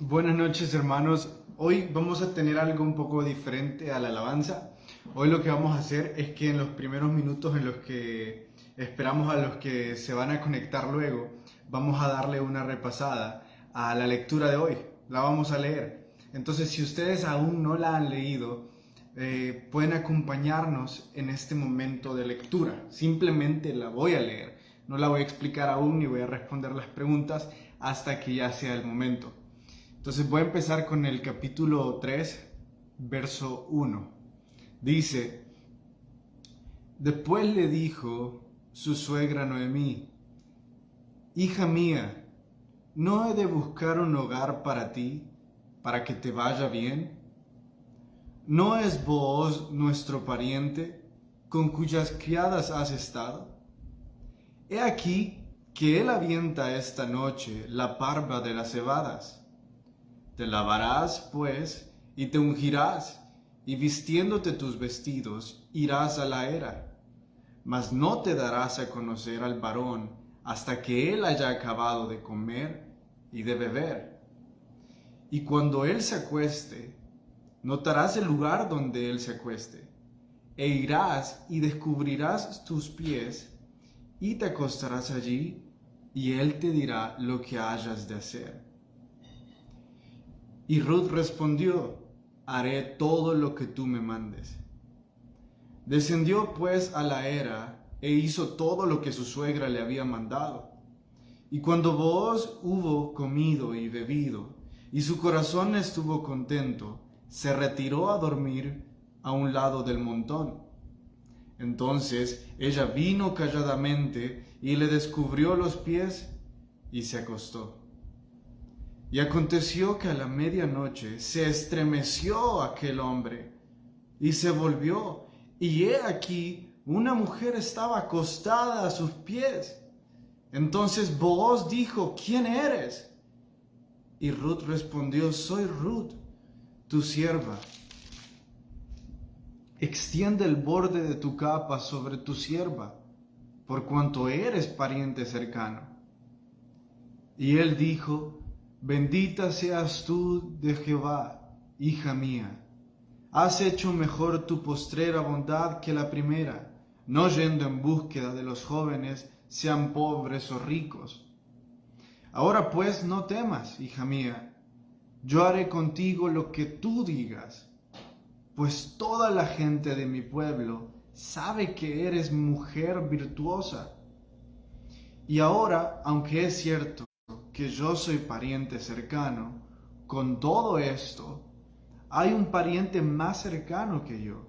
Buenas noches, hermanos. Hoy vamos a tener algo un poco diferente a la alabanza. Hoy lo que vamos a hacer es que en los primeros minutos en los que esperamos a los que se van a conectar luego, vamos a darle una repasada a la lectura de hoy. La vamos a leer. Entonces, si ustedes aún no la han leído, pueden acompañarnos en este momento de lectura. Simplemente la voy a leer. No la voy a explicar aún ni voy a responder las preguntas hasta que ya sea el momento. Entonces voy a empezar con el capítulo 3, verso 1. Dice: Después le dijo su suegra Noemí: Hija mía, ¿no he de buscar un hogar para ti, para que te vaya bien? ¿No es Booz nuestro pariente, con cuyas criadas has estado? He aquí que él avienta esta noche la parva de las cebadas. Te lavarás, pues, y te ungirás, y vistiéndote tus vestidos, irás a la era. Mas no te darás a conocer al varón hasta que él haya acabado de comer y de beber. Y cuando él se acueste, notarás el lugar donde él se acueste, e irás y descubrirás tus pies, y te acostarás allí, y él te dirá lo que hayas de hacer. Y Ruth respondió: Haré todo lo que tú me mandes. Descendió pues a la era e hizo todo lo que su suegra le había mandado. Y cuando Booz hubo comido y bebido, y su corazón estuvo contento, se retiró a dormir a un lado del montón. Entonces ella vino calladamente y le descubrió los pies y se acostó. Y aconteció que a la medianoche se estremeció aquel hombre y se volvió, y he aquí una mujer estaba acostada a sus pies. Entonces Booz dijo: ¿Quién eres? Y Ruth respondió: Soy Ruth, tu sierva. Extiende el borde de tu capa sobre tu sierva, por cuanto eres pariente cercano. Y él dijo: Bendita seas tú de Jehová, hija mía. Has hecho mejor tu postrera bondad que la primera, no yendo en búsqueda de los jóvenes, sean pobres o ricos. Ahora pues no temas, hija mía, yo haré contigo lo que tú digas, pues toda la gente de mi pueblo sabe que eres mujer virtuosa. Y ahora, aunque es cierto que yo soy pariente cercano, con todo esto, hay un pariente más cercano que yo.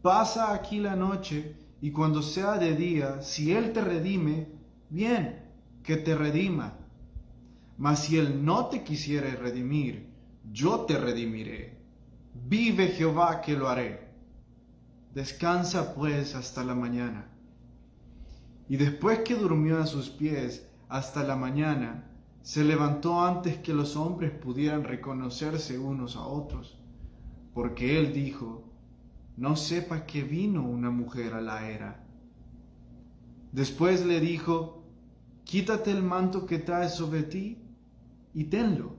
Pasa aquí la noche, y cuando sea de día, si él te redime, bien, que te redima. Mas si él no te quisiere redimir, yo te redimiré. Vive Jehová que lo haré. Descansa pues hasta la mañana. Y después que durmió a sus pies hasta la mañana, se levantó antes que los hombres pudieran reconocerse unos a otros, porque él dijo: No sepa que vino una mujer a la era. Después le dijo: Quítate el manto que traes sobre ti y tenlo.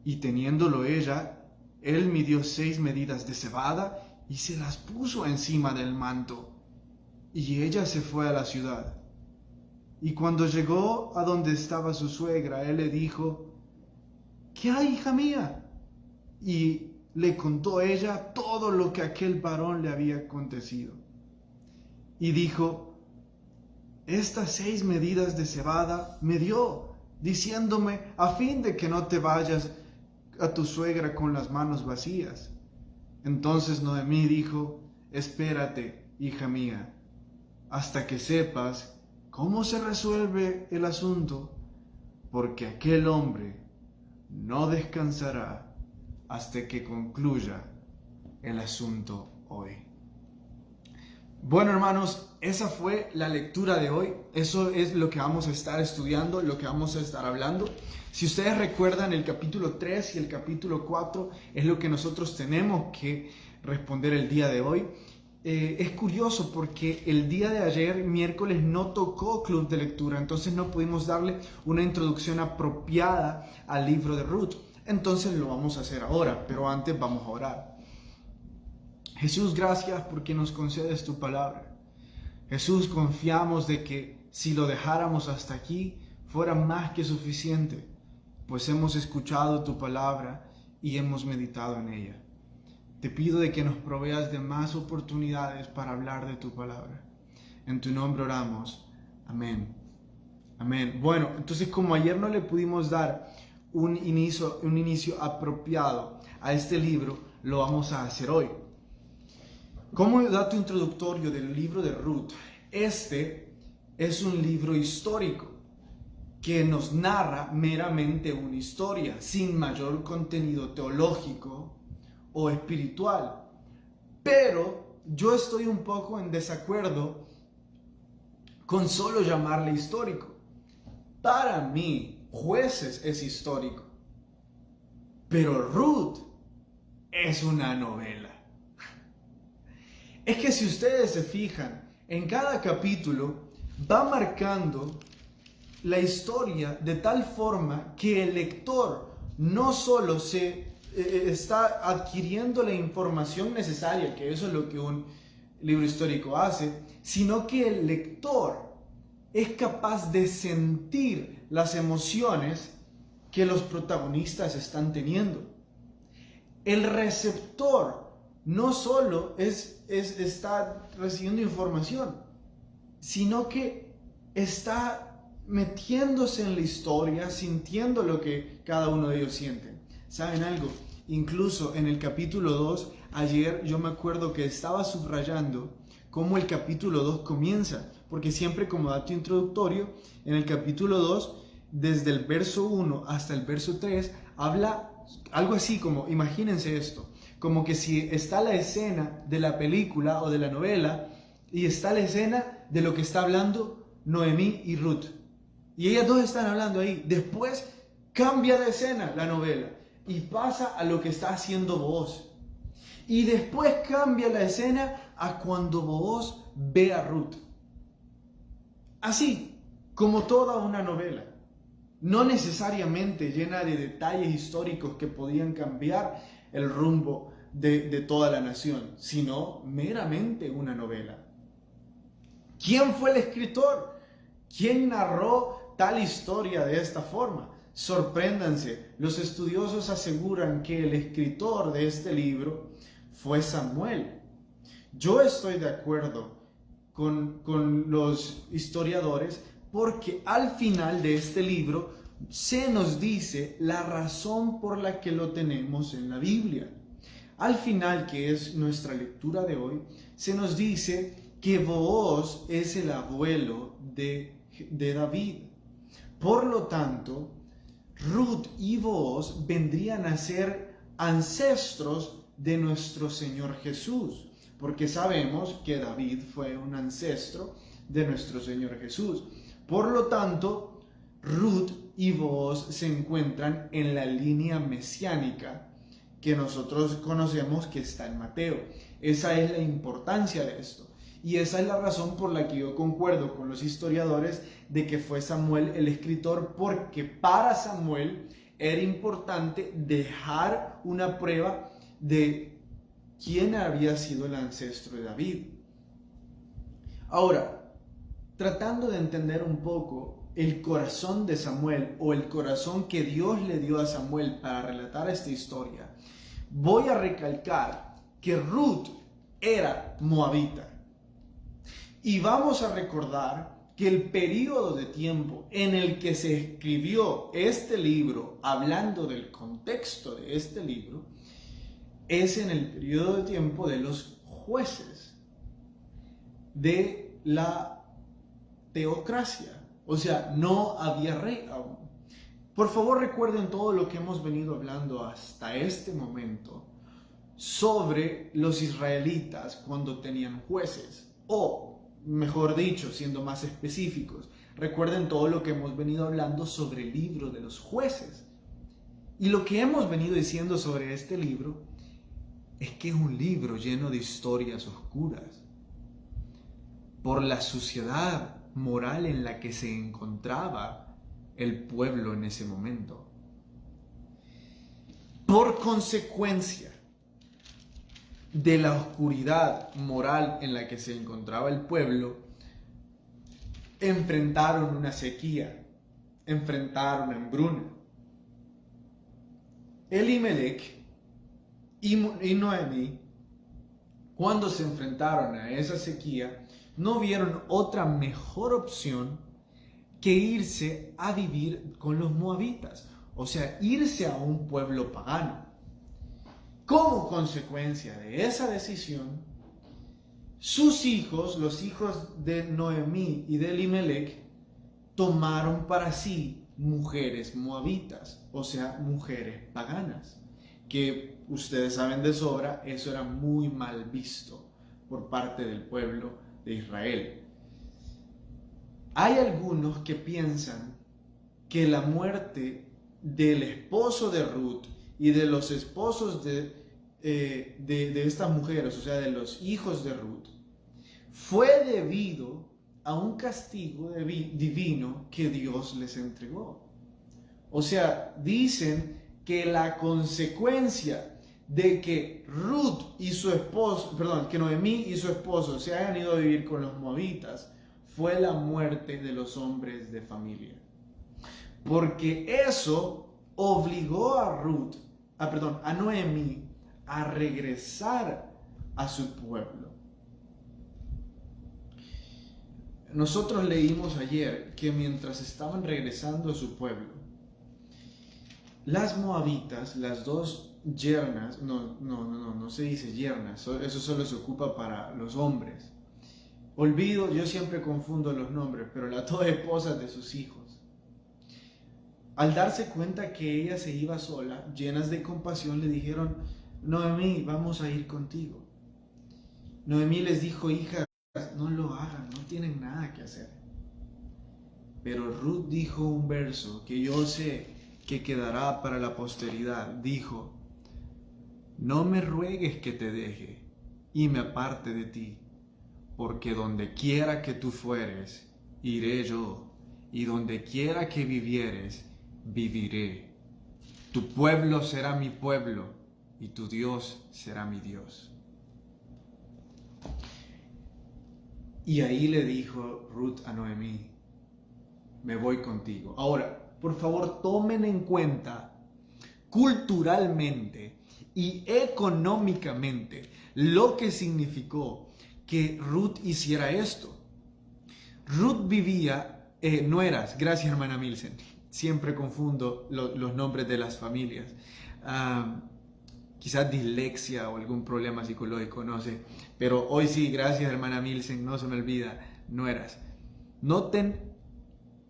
Y teniéndolo ella, él midió 6 medidas de cebada y se las puso encima del manto. Y ella se fue a la ciudad. Y cuando llegó a donde estaba su suegra, él le dijo: ¿Qué hay, hija mía? Y le contó ella todo lo que aquel varón le había acontecido. Y dijo: Estas 6 medidas de cebada me dio, diciéndome, a fin de que no te vayas a tu suegra con las manos vacías. Entonces Noemí dijo: Espérate, hija mía, hasta que sepas cómo se resuelve el asunto, porque aquel hombre no descansará hasta que concluya el asunto hoy. Bueno, hermanos, esa fue la lectura de hoy. Eso es lo que vamos a estar estudiando, lo que vamos a estar hablando. Si ustedes recuerdan, el capítulo 3 y el capítulo 4 es lo que nosotros tenemos que responder el día de hoy. es curioso porque el día de ayer, miércoles, no tocó club de lectura, entonces no pudimos darle una introducción apropiada al libro de Ruth. Entonces lo vamos a hacer ahora, pero antes vamos a orar. Jesús, gracias porque nos concedes tu palabra. Jesús, confiamos de que si lo dejáramos hasta aquí, fuera más que suficiente, pues hemos escuchado tu palabra y hemos meditado en ella. Te pido de que nos proveas de más oportunidades para hablar de tu palabra. En tu nombre oramos. Amén. Amén. Bueno, entonces como ayer no le pudimos dar un inicio apropiado a este libro, lo vamos a hacer hoy. Como dato introductorio del libro de Ruth, este es un libro histórico que nos narra meramente una historia, sin mayor contenido teológico o espiritual. Pero yo estoy un poco en desacuerdo con solo llamarle histórico. Para mí, Jueces es histórico, pero Ruth es una novela. Es que si ustedes se fijan, en cada capítulo va marcando la historia de tal forma que el lector no solo está adquiriendo la información necesaria, que eso es lo que un libro histórico hace, sino que el lector es capaz de sentir las emociones que los protagonistas están teniendo. El receptor no solo está recibiendo información, sino que está metiéndose en la historia, sintiendo lo que cada uno de ellos siente. ¿Saben algo? Incluso en el capítulo 2, ayer yo me acuerdo que estaba subrayando cómo el capítulo 2 comienza, porque siempre como dato introductorio, en el capítulo 2, desde el verso 1 hasta el verso 3, habla algo así como, imagínense esto, como que si está la escena de la película o de la novela y está la escena de lo que está hablando Noemí y Ruth. Y ellas dos están hablando ahí. Después cambia de escena la novela y pasa a lo que está haciendo Booz. Y después cambia la escena a cuando Booz ve a Ruth. Así como toda una novela. No necesariamente llena de detalles históricos que podían cambiar el rumbo de toda la nación, sino meramente una novela. ¿Quién fue el escritor? ¿Quién narró tal historia de esta forma? Sorpréndanse, los estudiosos aseguran que el escritor de este libro fue Samuel. Yo estoy de acuerdo con los historiadores porque al final de este libro se nos dice la razón por la que lo tenemos en la Biblia. Al final, que es nuestra lectura de hoy, se nos dice que Booz es el abuelo de David. Por lo tanto, Ruth y Booz vendrían a ser ancestros de nuestro Señor Jesús, porque sabemos que David fue un ancestro de nuestro Señor Jesús. Por lo tanto, Ruth y Booz se encuentran en la línea mesiánica que nosotros conocemos que está en Mateo. Esa es la importancia de esto. Y esa es la razón por la que yo concuerdo con los historiadores de que fue Samuel el escritor, porque para Samuel era importante dejar una prueba de quién había sido el ancestro de David. Ahora, tratando de entender un poco el corazón de Samuel o el corazón que Dios le dio a Samuel para relatar esta historia, voy a recalcar que Ruth era moabita. Y vamos a recordar que el periodo de tiempo en el que se escribió este libro, hablando del contexto de este libro, es en el periodo de tiempo de los jueces, de la teocracia. O sea, no había rey aún. Por favor, recuerden todo lo que hemos venido hablando hasta este momento sobre los israelitas cuando tenían jueces, o mejor dicho, siendo más específicos, recuerden todo lo que hemos venido hablando sobre el libro de los jueces. Y lo que hemos venido diciendo sobre este libro es que es un libro lleno de historias oscuras, por la suciedad moral en la que se encontraba el pueblo en ese momento. Por consecuencia de la oscuridad moral en la que se encontraba el pueblo, enfrentaron una sequía, enfrentaron hambruna. Elimelech y Noemí, cuando se enfrentaron a esa sequía, no vieron otra mejor opción que irse a vivir con los moabitas, o sea, irse a un pueblo pagano. Como consecuencia de esa decisión, sus hijos, los hijos de Noemí y de Elimelech, tomaron para sí mujeres moabitas, o sea, mujeres paganas, que ustedes saben de sobra, eso era muy mal visto por parte del pueblo de Israel. Hay algunos que piensan que la muerte del esposo de Ruth y de los esposos de estas mujeres, o sea, de los hijos de Ruth, fue debido a un castigo divino que Dios les entregó. O sea, dicen que la consecuencia de que que Noemí y su esposo se hayan ido a vivir con los moabitas fue la muerte de los hombres de familia. Porque eso obligó a Noemí a regresar a su pueblo. Nosotros leímos ayer que mientras estaban regresando a su pueblo, las moabitas, las dos yernas, no se dice yernas, eso solo se ocupa para los hombres. Yo siempre confundo los nombres, pero las dos esposas de sus hijos, al darse cuenta que ella se iba sola, llenas de compasión, le dijeron: Noemí, vamos a ir contigo. Noemí les dijo: hijas, no lo hagan, no tienen nada que hacer. Pero Ruth dijo un verso que yo sé que quedará para la posteridad. Dijo: no me ruegues que te deje y me aparte de ti, porque donde quiera que tú fueres, iré yo, y donde quiera que vivieres, viviré. Tu pueblo será mi pueblo, y tu Dios será mi Dios. Y ahí le dijo Ruth a Noemí: me voy contigo. Ahora, por favor, tomen en cuenta culturalmente y económicamente lo que significó que Ruth hiciera esto. Ruth vivía, gracias hermana Milsen, siempre confundo los nombres de las familias. Quizás dislexia o algún problema psicológico, no sé. Pero hoy sí, gracias hermana Milsen, no se me olvida, nueras. Noten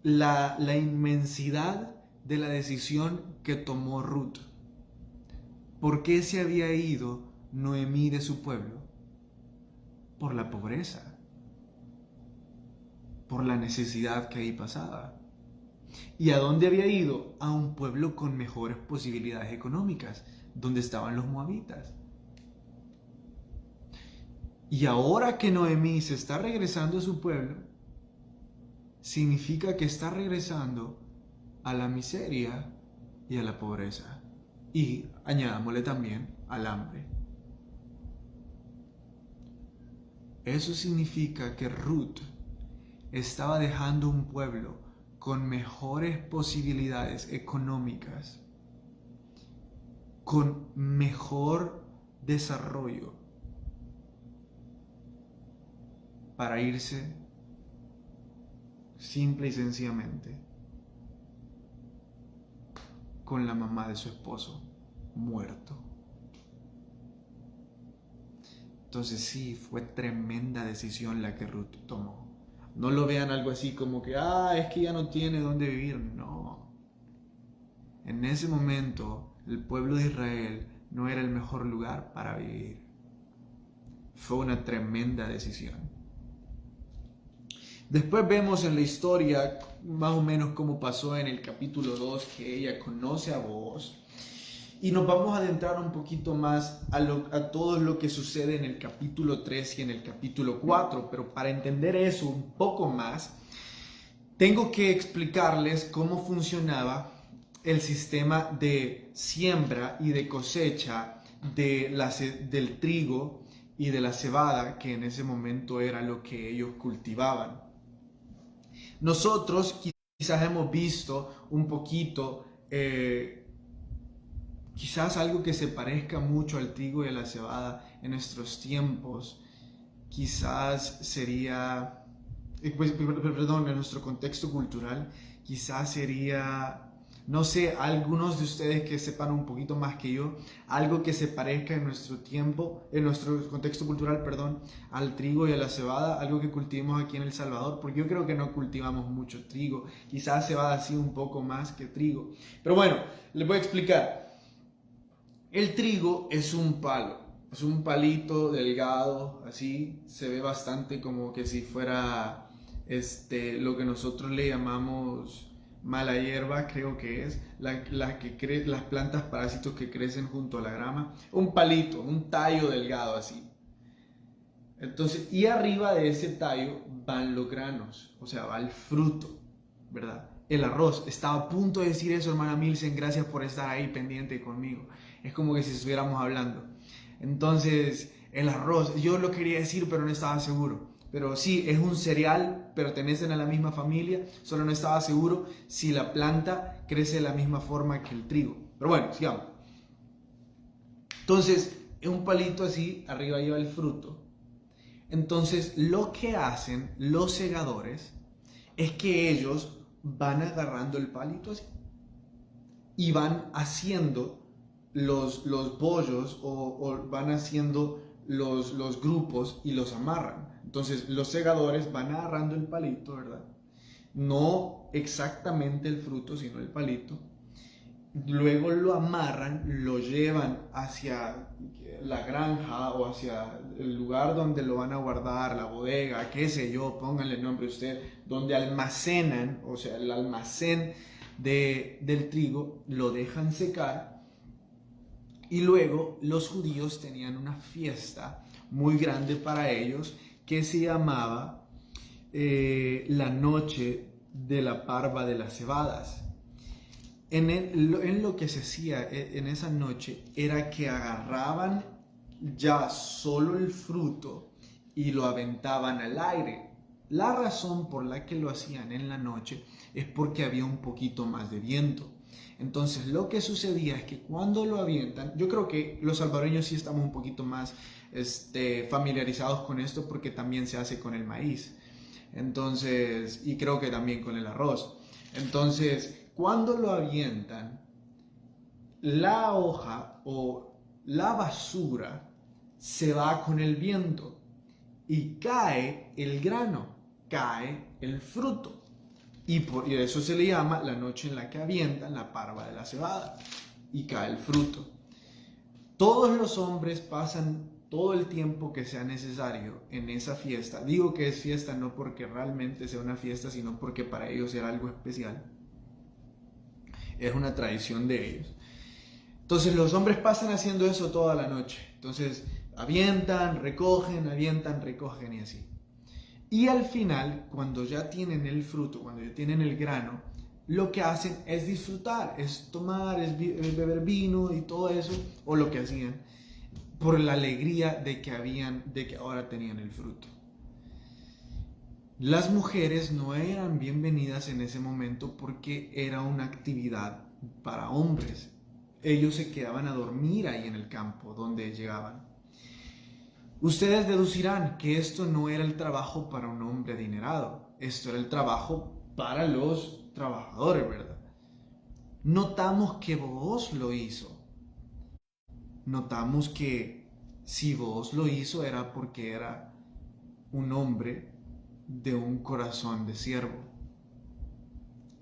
la inmensidad de la decisión que tomó Ruth. ¿Por qué se había ido Noemí de su pueblo? Por la pobreza, por la necesidad que ahí pasaba. ¿Y a dónde había ido? A un pueblo con mejores posibilidades económicas, donde estaban los moabitas. Y ahora que Noemí se está regresando a su pueblo, significa que está regresando a la miseria y a la pobreza. Y añadámosle también al hambre. Eso significa que Ruth estaba dejando un pueblo con mejores posibilidades económicas, con mejor desarrollo, para irse simple y sencillamente con la mamá de su esposo muerto. Entonces sí, fue tremenda decisión la que Ruth tomó. No lo vean algo así como que, es que ya no tiene dónde vivir. No. En ese momento, el pueblo de Israel no era el mejor lugar para vivir. Fue una tremenda decisión. Después vemos en la historia más o menos cómo pasó en el capítulo 2, que ella conoce a Booz Y nos vamos a adentrar un poquito más a todo lo que sucede en el capítulo 3 y en el capítulo 4, pero para entender eso un poco más, tengo que explicarles cómo funcionaba el sistema de siembra y de cosecha del trigo y de la cebada, que en ese momento era lo que ellos cultivaban. Nosotros quizás hemos visto un poquito, quizás algo que se parezca mucho al trigo y a la cebada en nuestros tiempos, quizás sería, perdón, en nuestro contexto cultural, quizás sería, no sé, algunos de ustedes que sepan un poquito más que yo, algo que se parezca en nuestro tiempo, en nuestro contexto cultural, perdón, al trigo y a la cebada, algo que cultivemos aquí en El Salvador, porque yo creo que no cultivamos mucho trigo, quizás cebada sí un poco más que trigo. Pero bueno, les voy a explicar. El trigo es un palo, es un palito delgado, así, se ve bastante como que si fuera lo que nosotros le llamamos mala hierba, creo que es, las plantas parásitos que crecen junto a la grama, un palito, un tallo delgado así. Entonces, y arriba de ese tallo van los granos, o sea, va el fruto, ¿verdad? El arroz. Estaba a punto de decir eso, hermana Milsen, gracias por estar ahí pendiente conmigo. Es como que si estuviéramos hablando. Entonces, el arroz, yo lo quería decir, pero no estaba seguro. Pero sí, es un cereal, pertenecen a la misma familia, solo no estaba seguro si la planta crece de la misma forma que el trigo. Pero bueno, sigamos. Entonces, es un palito así, arriba lleva el fruto. Entonces, lo que hacen los segadores es que ellos van agarrando el palito así y van haciendo los bollos o van haciendo los grupos y los amarran. Entonces, los segadores van agarrando el palito, ¿verdad? No exactamente el fruto, sino el palito. Luego lo amarran, lo llevan hacia la granja o hacia el lugar donde lo van a guardar, la bodega, qué sé yo, pónganle el nombre usted, donde almacenan, o sea, el almacén del trigo, lo dejan secar. Y luego los judíos tenían una fiesta muy grande para ellos que se llamaba la noche de la parva de las cebadas. En lo que se hacía en esa noche era que agarraban ya solo el fruto y lo aventaban al aire. La razón por la que lo hacían en la noche es porque había un poquito más de viento. Entonces lo que sucedía es que cuando lo avientan, yo creo que los salvadoreños sí estamos un poquito más familiarizados con esto porque también se hace con el maíz. Entonces, y creo que también con el arroz. Entonces, cuando lo avientan, la hoja o la basura se va con el viento y cae el grano, cae el fruto. Y por eso se le llama la noche en la que avientan la parva de la cebada y cae el fruto. Todos los hombres pasan todo el tiempo que sea necesario en esa fiesta. Digo que es fiesta no porque realmente sea una fiesta, sino porque para ellos era algo especial. Es una tradición de ellos. Entonces los hombres pasan haciendo eso toda la noche. Entonces avientan, recogen y así. Y al final, cuando ya tienen el fruto, cuando ya tienen el grano, lo que hacen es disfrutar, es tomar, es beber vino y todo eso, o lo que hacían, por la alegría de que ahora tenían el fruto. Las mujeres no eran bienvenidas en ese momento porque era una actividad para hombres. Ellos se quedaban a dormir ahí en el campo donde llegaban. Ustedes deducirán que esto no era el trabajo para un hombre adinerado, esto era el trabajo para los trabajadores, ¿verdad? Notamos que Booz lo hizo. Notamos que si Booz lo hizo era porque era un hombre de un corazón de siervo.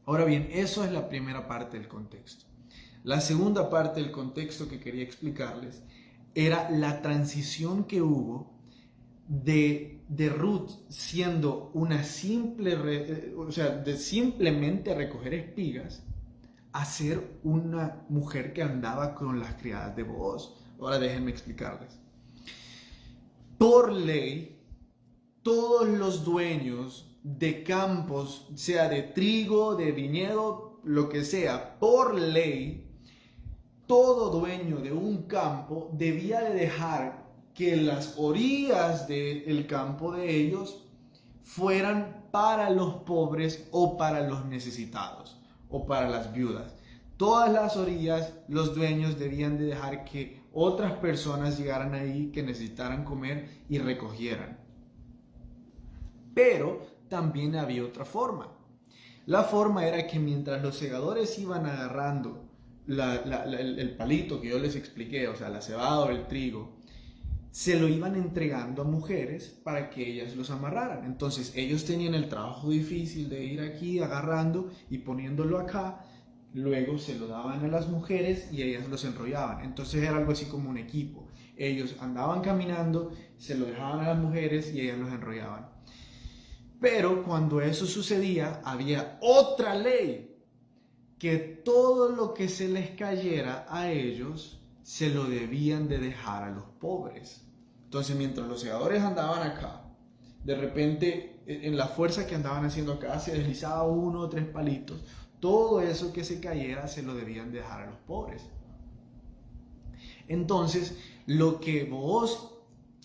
Ahora bien, eso es la primera parte del contexto. La segunda parte del contexto que quería explicarles era la transición que hubo de Ruth siendo una simple, o sea, de simplemente recoger espigas, a ser una mujer que andaba con las criadas de Booz. Ahora déjenme explicarles. Por ley, todos los dueños de campos, sea de trigo, de viñedo, lo que sea, por ley, todo dueño de un campo debía de dejar que las orillas del campo de ellos fueran para los pobres o para los necesitados o para las viudas. Todas las orillas los dueños debían de dejar que otras personas llegaran ahí que necesitaran comer y recogieran. Pero también había otra forma. La forma era que mientras los segadores iban agarrando el palito que yo les expliqué, o sea, la cebada o el trigo, se lo iban entregando a mujeres para que ellas los amarraran. Entonces ellos tenían el trabajo difícil de ir aquí agarrando y poniéndolo acá, luego se lo daban a las mujeres y ellas los enrollaban. Entonces era algo así como un equipo. Ellos andaban caminando, se lo dejaban a las mujeres y ellas los enrollaban. Pero cuando eso sucedía, había otra ley, que todo lo que se les cayera a ellos se lo debían de dejar a los pobres. Entonces, mientras los segadores andaban acá, de repente, en la fuerza que andaban haciendo acá, se deslizaba 1 o 3 palitos. Todo eso que se cayera se lo debían dejar a los pobres. Entonces, lo que Booz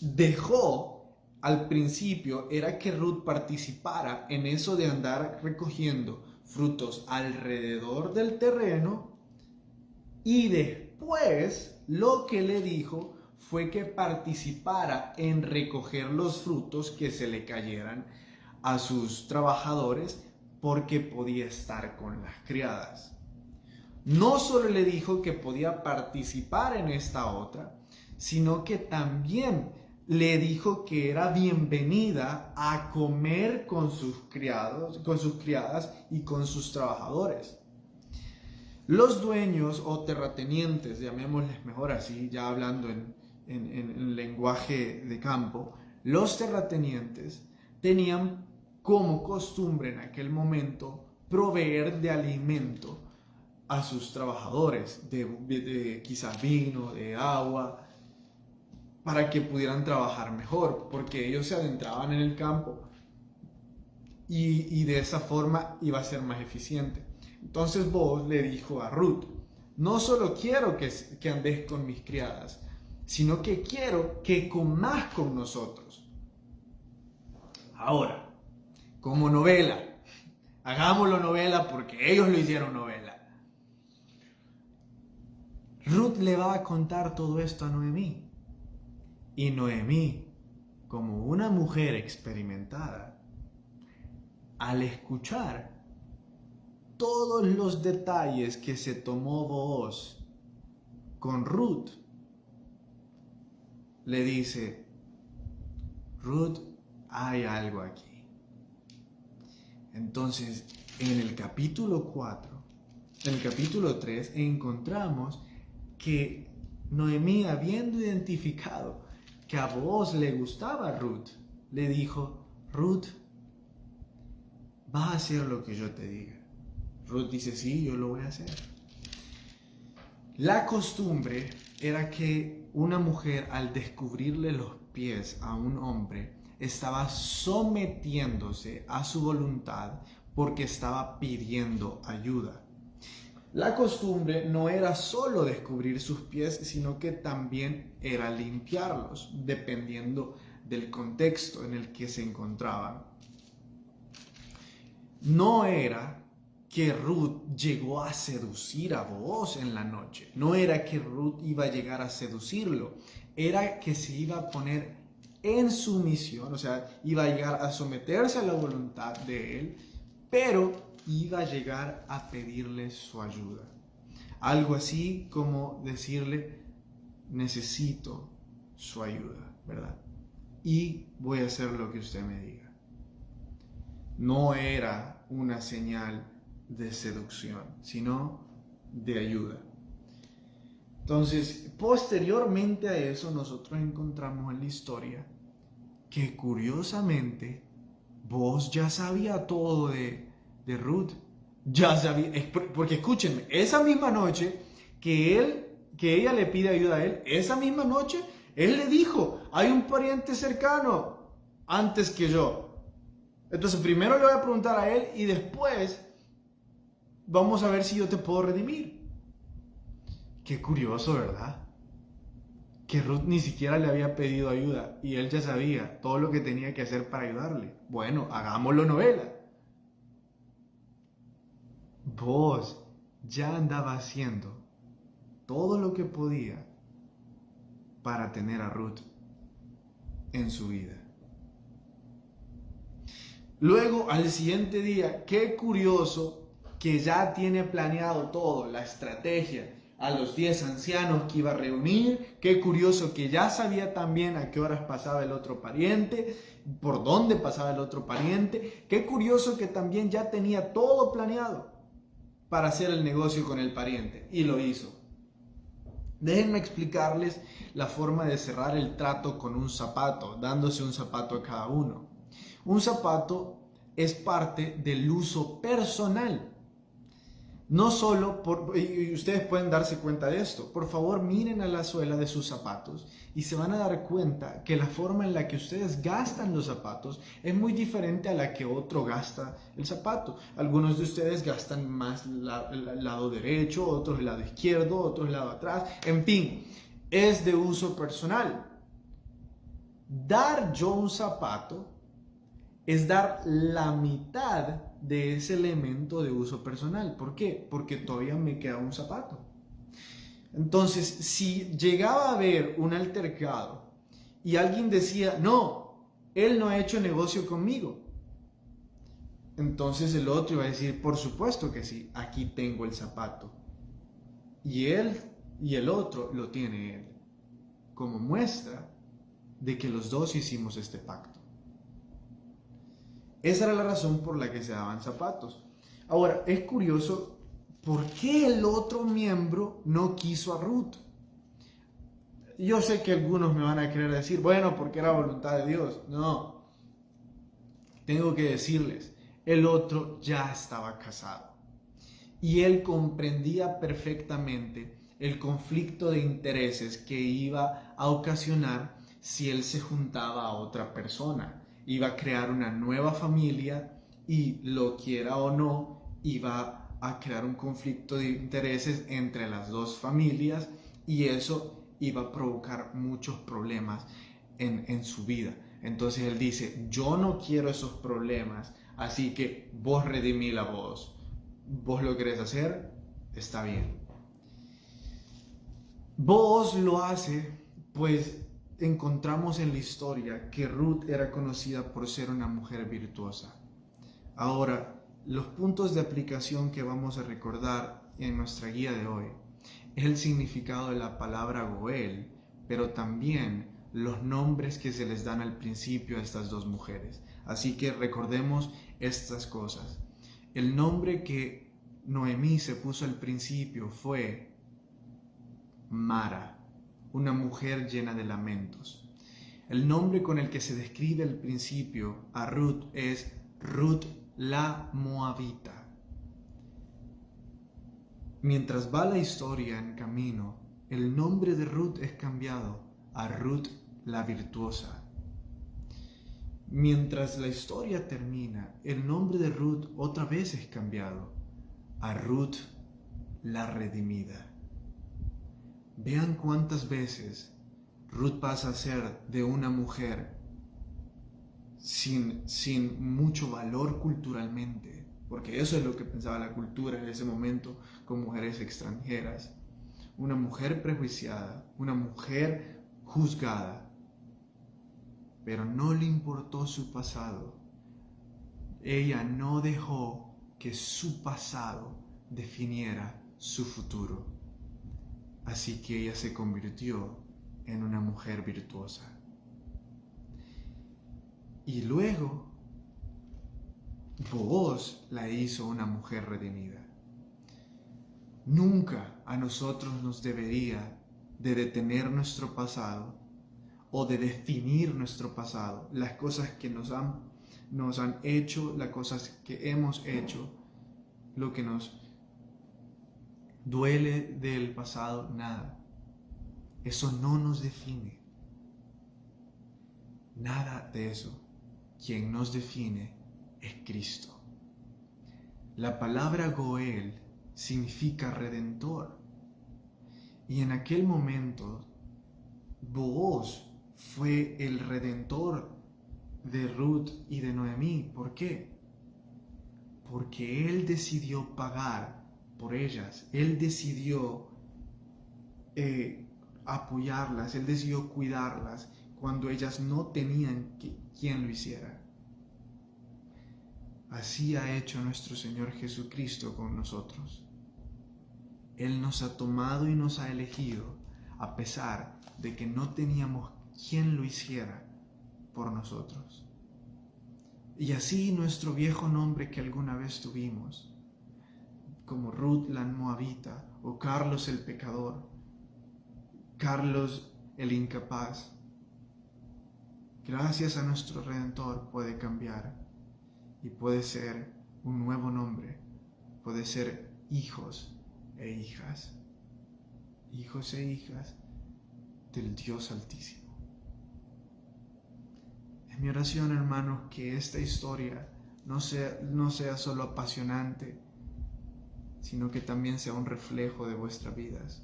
dejó al principio era que Ruth participara en eso de andar recogiendo frutos alrededor del terreno, y después lo que le dijo fue que participara en recoger los frutos que se le cayeran a sus trabajadores porque podía estar con las criadas. No solo le dijo que podía participar en esta otra, sino que también le dijo que era bienvenida a comer con sus criados, con sus criadas y con sus trabajadores. Los dueños o terratenientes, llamémosles mejor así, ya hablando en lenguaje de campo, los terratenientes tenían como costumbre en aquel momento proveer de alimento a sus trabajadores, de quizás vino, de agua, para que pudieran trabajar mejor, porque ellos se adentraban en el campo y de esa forma iba a ser más eficiente. Entonces Booz le dijo a Ruth: no solo quiero que andes con mis criadas, sino que quiero que comas con nosotros. Ahora, como novela, hagámoslo novela porque ellos lo hicieron novela. Ruth le va a contar todo esto a Noemí. Y Noemí, como una mujer experimentada, al escuchar todos los detalles que se tomó Booz con Ruth, le dice: Ruth, hay algo aquí. Entonces, en el capítulo 4, en el capítulo 3, encontramos que Noemí, habiendo identificado que a Booz le gustaba Ruth, le dijo: Ruth, vas a hacer lo que yo te diga. Ruth dice: sí, yo lo voy a hacer. La costumbre era que una mujer, al descubrirle los pies a un hombre, estaba sometiéndose a su voluntad porque estaba pidiendo ayuda. La costumbre no era solo descubrir sus pies, sino que también era limpiarlos, dependiendo del contexto en el que se encontraban. No era que Ruth llegó a seducir a Booz en la noche. No era que Ruth iba a llegar a seducirlo. Era que se iba a poner en sumisión, o sea, iba a llegar a someterse a la voluntad de él, pero iba a llegar a pedirle su ayuda. Algo así como decirle: necesito su ayuda, ¿verdad? Y voy a hacer lo que usted me diga. No era una señal de seducción, sino de ayuda. Entonces, posteriormente a eso, nosotros encontramos en la historia que, curiosamente, Booz ya sabía todo de Ruth. ya sabía, porque escúchenme, esa misma noche que ella le pide ayuda a él, esa misma noche, él le dijo, hay un pariente cercano antes que yo. Entonces primero le voy a preguntar a él y después vamos a ver si yo te puedo redimir. Qué curioso, ¿verdad? Que Ruth ni siquiera le había pedido ayuda y él ya sabía todo lo que tenía que hacer para ayudarle. Bueno, hagámoslo novela. Vos ya andaba haciendo todo lo que podía para tener a Ruth en su vida. Luego, al siguiente día, qué curioso que ya tiene planeado todo, la estrategia, a los 10 ancianos que iba a reunir, qué curioso que ya sabía también a qué horas pasaba el otro pariente, por dónde pasaba el otro pariente, qué curioso que también ya tenía todo planeado para hacer el negocio con el pariente, y lo hizo. Déjenme explicarles la forma de cerrar el trato con un zapato, dándose un zapato a cada uno. Un zapato es parte del uso personal. No solo y ustedes pueden darse cuenta de esto. Por favor, miren a la suela de sus zapatos y se van a dar cuenta que la forma en la que ustedes gastan los zapatos es muy diferente a la que otro gasta el zapato. Algunos de ustedes gastan más el lado derecho, otros el lado izquierdo, otros el lado atrás. En fin, es de uso personal. Dar yo un zapato es dar la mitad de ese elemento de uso personal. ¿Por qué? Porque todavía me queda un zapato. Entonces, si llegaba a haber un altercado y alguien decía, no, él no ha hecho negocio conmigo, entonces el otro iba a decir, por supuesto que sí, aquí tengo el zapato. Y él y el otro lo tiene él, como muestra de que los dos hicimos este pacto. Esa era la razón por la que se daban zapatos. Ahora, es curioso, ¿por qué el otro miembro no quiso a Ruth? Yo sé que algunos me van a querer decir, bueno, porque era voluntad de Dios. No, tengo que decirles, el otro ya estaba casado. Y él comprendía perfectamente el conflicto de intereses que iba a ocasionar si él se juntaba a otra persona. Iba a crear una nueva familia y, lo quiera o no, iba a crear un conflicto de intereses entre las dos familias y eso iba a provocar muchos problemas en su vida. Entonces él dice, yo no quiero esos problemas, así que vos redimí la voz. Vos lo querés hacer, está bien. Vos lo hace, pues encontramos en la historia que Ruth era conocida por ser una mujer virtuosa. Ahora, los puntos de aplicación que vamos a recordar en nuestra guía de hoy es el significado de la palabra Goel, pero también los nombres que se les dan al principio a estas dos mujeres. Así que recordemos estas cosas. El nombre que Noemí se puso al principio fue Mara, una mujer llena de lamentos. El nombre con el que se describe al principio a Ruth es Ruth la Moabita. Mientras va la historia en camino, el nombre de Ruth es cambiado a Ruth la Virtuosa. Mientras la historia termina, el nombre de Ruth otra vez es cambiado a Ruth la Redimida. Vean cuántas veces Ruth pasa a ser de una mujer sin mucho valor culturalmente, porque eso es lo que pensaba la cultura en ese momento con mujeres extranjeras. Una mujer prejuiciada, una mujer juzgada, pero no le importó su pasado. Ella no dejó que su pasado definiera su futuro. Así que ella se convirtió en una mujer virtuosa. Y luego, Booz la hizo una mujer redimida. Nunca a nosotros nos debería de detener nuestro pasado o de definir nuestro pasado, las cosas que nos han hecho, las cosas que hemos hecho, lo que nos duele del pasado, nada. Eso no nos define. Nada de eso. Quien nos define es Cristo. La palabra Goel significa redentor. Y en aquel momento, Booz fue el redentor de Ruth y de Noemí. ¿Por qué? Porque él decidió pagar por ellas. Él decidió apoyarlas. Él decidió cuidarlas cuando ellas no tenían quien lo hiciera. Así ha hecho nuestro Señor Jesucristo con nosotros. Él nos ha tomado y nos ha elegido a pesar de que no teníamos quien lo hiciera por nosotros. Y así nuestro viejo nombre que alguna vez tuvimos, como Ruth la Moabita o Carlos el pecador, Carlos el incapaz, gracias a nuestro Redentor puede cambiar y puede ser un nuevo nombre, puede ser hijos e hijas del Dios Altísimo. Es mi oración, hermanos, que esta historia no sea solo apasionante, sino que también sea un reflejo de vuestras vidas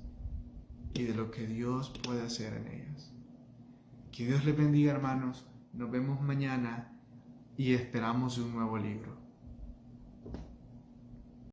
y de lo que Dios puede hacer en ellas. Que Dios les bendiga, hermanos. Nos vemos mañana y esperamos un nuevo libro.